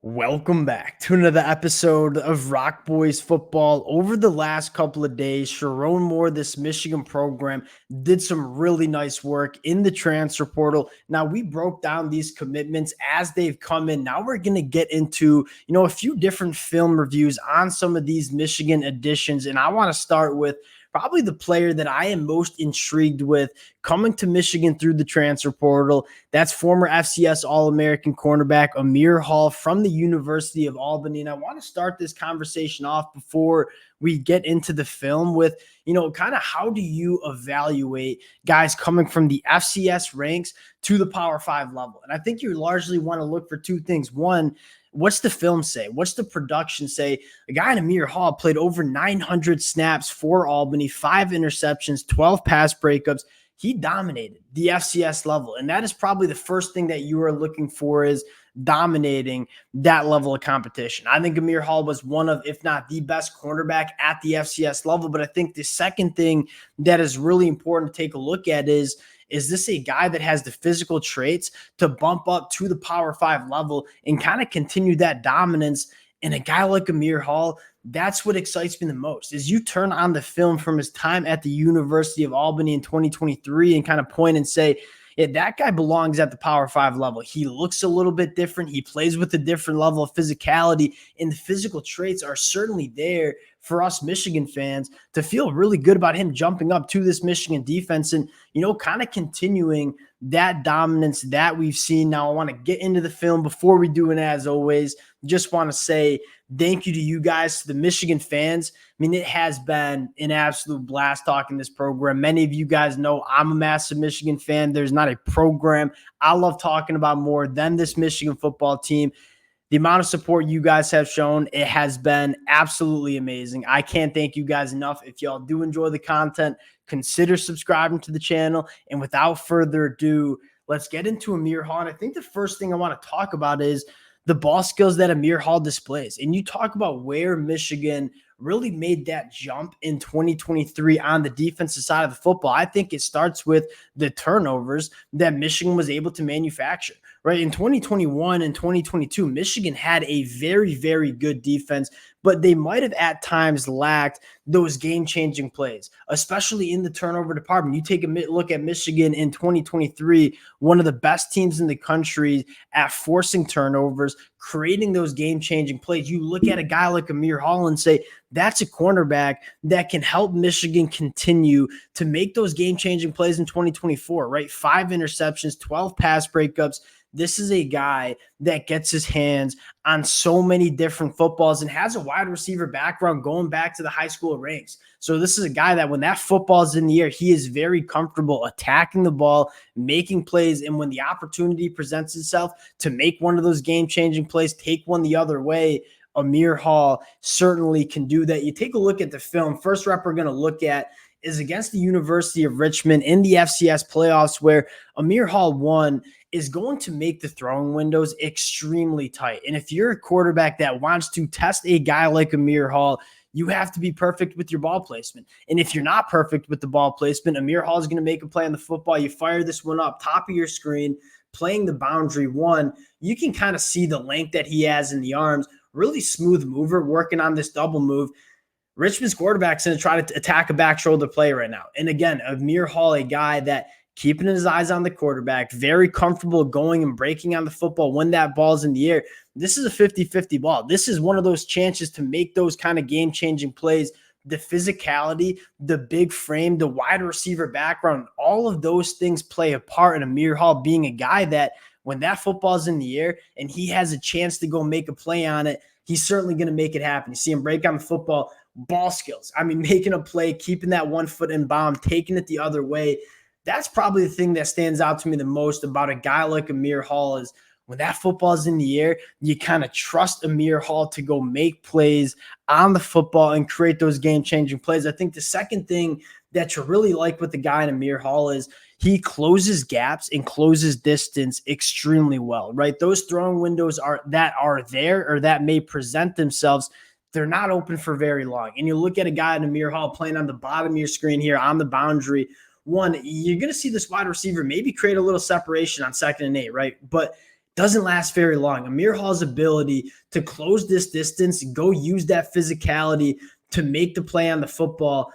Welcome back to another episode of Rock Boys Football. Over the last couple of days, Sherrone Moore, this Michigan program, did some really nice work in the transfer portal. Now, we broke down these commitments as they've come in. Now we're going to get into, a few different film reviews on some of these Michigan additions. And I want to start with probably the player that I am most intrigued with coming to Michigan through the transfer portal. That's former FCS All-American cornerback Aamir Hall from the University of Albany. And I want to start this conversation off before we get into the film with, kind of how do you evaluate guys coming from the FCS ranks to the Power 5 level? And I think you largely want to look for two things. One, what's the film say? What's the production say? A guy in Aamir Hall played over 900 snaps for Albany, 5 interceptions, 12 pass breakups. He dominated the FCS level. And that is probably the first thing that you are looking for, is dominating that level of competition. I think Aamir Hall was one of, if not the best cornerback at the FCS level. But I think the second thing that is really important to take a look at is this a guy that has the physical traits to bump up to the Power 5 level and kind of continue that dominance? And a guy like Aamir Hall, that's what excites me the most, is you turn on the film from his time at the University of Albany in 2023 and kind of point and say, yeah, that guy belongs at the Power 5 level. He looks a little bit different. He plays with a different level of physicality, and the physical traits are certainly there for us Michigan fans to feel really good about him jumping up to this Michigan defense and, kind of continuing that dominance that we've seen. Now, I want to get into the film before we do, and as always, just want to say thank you to you guys, to the Michigan fans. I mean, it has been an absolute blast talking this program. Many of you guys know I'm a massive Michigan fan. There's not a program I love talking about more than this Michigan football team. The amount of support you guys have shown, it has been absolutely amazing. I can't thank you guys enough. If y'all do enjoy the content, consider subscribing to the channel. And without further ado, let's get into Aamir Hall. And I think the first thing I want to talk about is the ball skills that Aamir Hall displays. And you talk about where Michigan really made that jump in 2023 on the defensive side of the football. I think it starts with the turnovers that Michigan was able to manufacture. Right, in 2021 and 2022, Michigan had a very, very good defense, but they might have at times lacked those game-changing plays, especially in the turnover department. You take a look at Michigan in 2023, one of the best teams in the country at forcing turnovers, creating those game-changing plays. You look at a guy like Aamir Hall and say, that's a cornerback that can help Michigan continue to make those game-changing plays in 2024, right? 5 interceptions, 12 pass breakups. This is a guy that gets his hands on so many different footballs and has a wide receiver background going back to the high school ranks. So this is a guy that when that football is in the air, he is very comfortable attacking the ball, making plays. And when the opportunity presents itself to make one of those game-changing plays, take one the other way, Aamir Hall certainly can do that. You take a look at the film. First rep we're going to look at is against the University of Richmond in the FCS playoffs, where Aamir Hall is going to make the throwing windows extremely tight. And if you're a quarterback that wants to test a guy like Aamir Hall, you have to be perfect with your ball placement. And if you're not perfect with the ball placement, Aamir Hall is going to make a play on the football. You fire this one up, top of your screen, playing the boundary one. You can kind of see the length that he has in the arms. Really smooth mover, working on this double move. Richmond's quarterback's going to try to attack a back shoulder play right now. And again, Aamir Hall, a guy that keeping his eyes on the quarterback, very comfortable going and breaking on the football when that ball's in the air. This is a 50-50 ball. This is one of those chances to make those kind of game-changing plays. The physicality, the big frame, the wide receiver background, all of those things play a part in Aamir Hall being a guy that when that football's in the air and he has a chance to go make a play on it, he's certainly going to make it happen. You see him break on the football, ball skills. I mean, making a play, keeping that 1 foot in bound, taking it the other way. That's probably the thing that stands out to me the most about a guy like Aamir Hall is when that football's in the air, you kind of trust Aamir Hall to go make plays on the football and create those game-changing plays. I think the second thing that you really like with the guy in Aamir Hall is he closes gaps and closes distance extremely well, right? Those throwing windows are there or that may present themselves. They're not open for very long. And you look at a guy in Aamir Hall playing on the bottom of your screen here on the boundary. One, you're going to see this wide receiver maybe create a little separation on 2nd and 8, right? But doesn't last very long. Aamir Hall's ability to close this distance, go use that physicality to make the play on the football,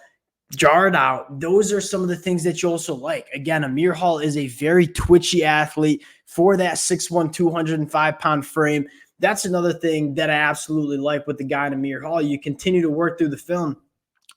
jar it out. Those are some of the things that you also like. Again, Aamir Hall is a very twitchy athlete for that 6'1", 205-pound frame. That's another thing that I absolutely like with the guy in Aamir Hall. You continue to work through the film.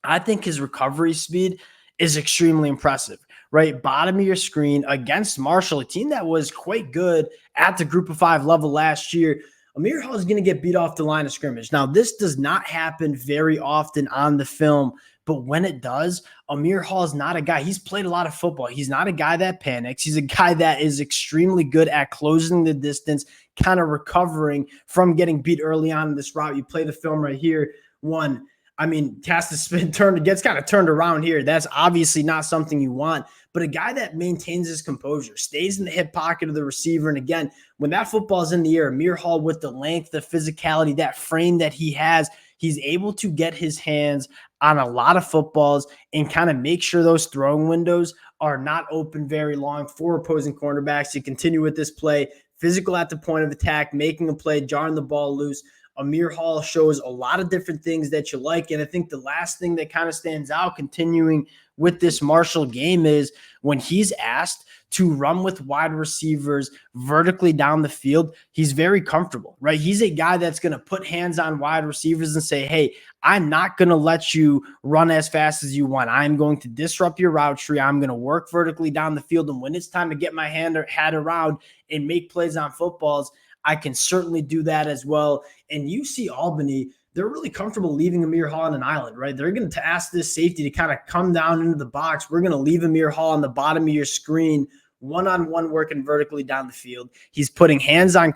I think his recovery speed is extremely impressive, right? Bottom of your screen against Marshall, a team that was quite good at the group of 5 level last year. Aamir Hall is going to get beat off the line of scrimmage. Now, this does not happen very often on the film, but when it does, Aamir Hall is not a guy. He's played a lot of football. He's not a guy that panics. He's a guy that is extremely good at closing the distance, kind of recovering from getting beat early on in this route. You play the film right here. One, I mean, has to spin, gets kind of turned around here. That's obviously not something you want, but a guy that maintains his composure, stays in the hip pocket of the receiver. And again, when that football's in the air, Aamir Hall with the length, the physicality, that frame that he has, he's able to get his hands on a lot of footballs and kind of make sure those throwing windows are not open very long for opposing cornerbacks to continue with this play. Physical at the point of attack, making a play, jarring the ball loose. Aamir Hall shows a lot of different things that you like. And I think the last thing that kind of stands out continuing with this Marshall game is when he's asked to run with wide receivers vertically down the field, he's very comfortable, right? He's a guy that's going to put hands on wide receivers and say, hey, I'm not going to let you run as fast as you want. I'm going to disrupt your route tree. I'm going to work vertically down the field. And when it's time to get my hat around and make plays on footballs, I can certainly do that as well. And you see Albany, they're really comfortable leaving Aamir Hall on an island, right? They're going to ask this safety to kind of come down into the box. We're going to leave Aamir Hall on the bottom of your screen, one-on-one working vertically down the field. He's putting hands on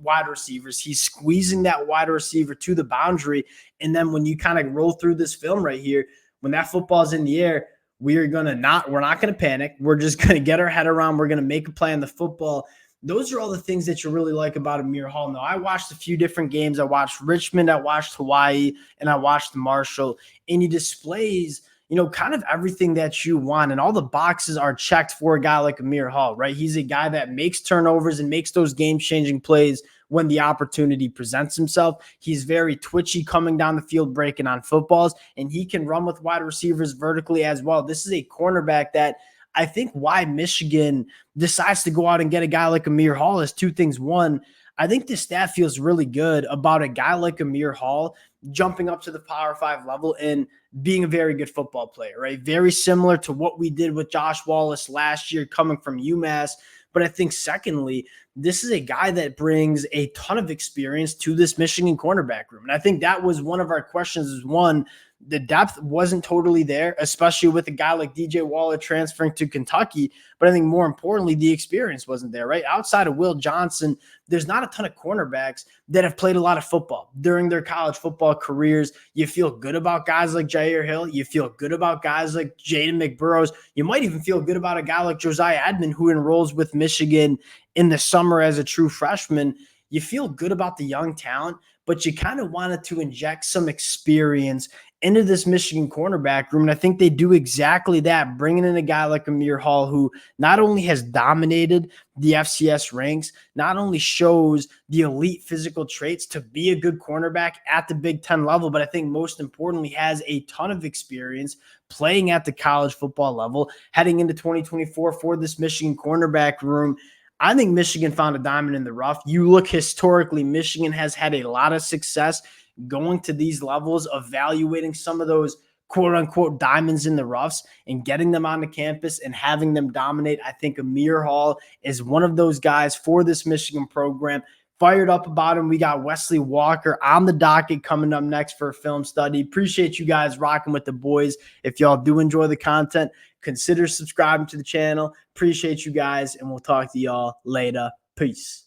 wide receivers. He's squeezing that wide receiver to the boundary. And then when you kind of roll through this film right here, when that football's in the air, we're not going to panic. We're just going to get our head around. We're going to make a play on the football. Those are all the things that you really like about Aamir Hall. Now, I watched a few different games. I watched Richmond, I watched Hawaii, and I watched Marshall. And he displays, kind of everything that you want. And all the boxes are checked for a guy like Aamir Hall, right? He's a guy that makes turnovers and makes those game-changing plays when the opportunity presents himself. He's very twitchy coming down the field, breaking on footballs, and he can run with wide receivers vertically as well. This is a cornerback that I think why Michigan decides to go out and get a guy like Aamir Hall is two things. One, I think the staff feels really good about a guy like Aamir Hall jumping up to the Power 5 level and being a very good football player, right? Very similar to what we did with Josh Wallace last year coming from UMass. But I think secondly, this is a guy that brings a ton of experience to this Michigan cornerback room. And I think that was one of our questions is one, the depth wasn't totally there, especially with a guy like DJ Waller transferring to Kentucky. But I think more importantly, the experience wasn't there, right? Outside of Will Johnson, there's not a ton of cornerbacks that have played a lot of football during their college football careers. You feel good about guys like Jair Hill. You feel good about guys like Jaden McBurrows. You might even feel good about a guy like Josiah Edmond, who enrolls with Michigan in the summer as a true freshman. You feel good about the young talent, but you kind of wanted to inject some experience into this Michigan cornerback room. And I think they do exactly that, bringing in a guy like Aamir Hall, who not only has dominated the FCS ranks, not only shows the elite physical traits to be a good cornerback at the Big Ten level, but I think most importantly has a ton of experience playing at the college football level, heading into 2024 for this Michigan cornerback room. I think Michigan found a diamond in the rough. You look historically, Michigan has had a lot of success going to these levels, evaluating some of those quote unquote diamonds in the roughs and getting them onto campus and having them dominate. I think Aamir Hall is one of those guys for this Michigan program. Fired up about him. We got Wesley Walker on the docket coming up next for a film study. Appreciate you guys rocking with the boys. If y'all do enjoy the content, consider subscribing to the channel. Appreciate you guys, and we'll talk to y'all later. Peace.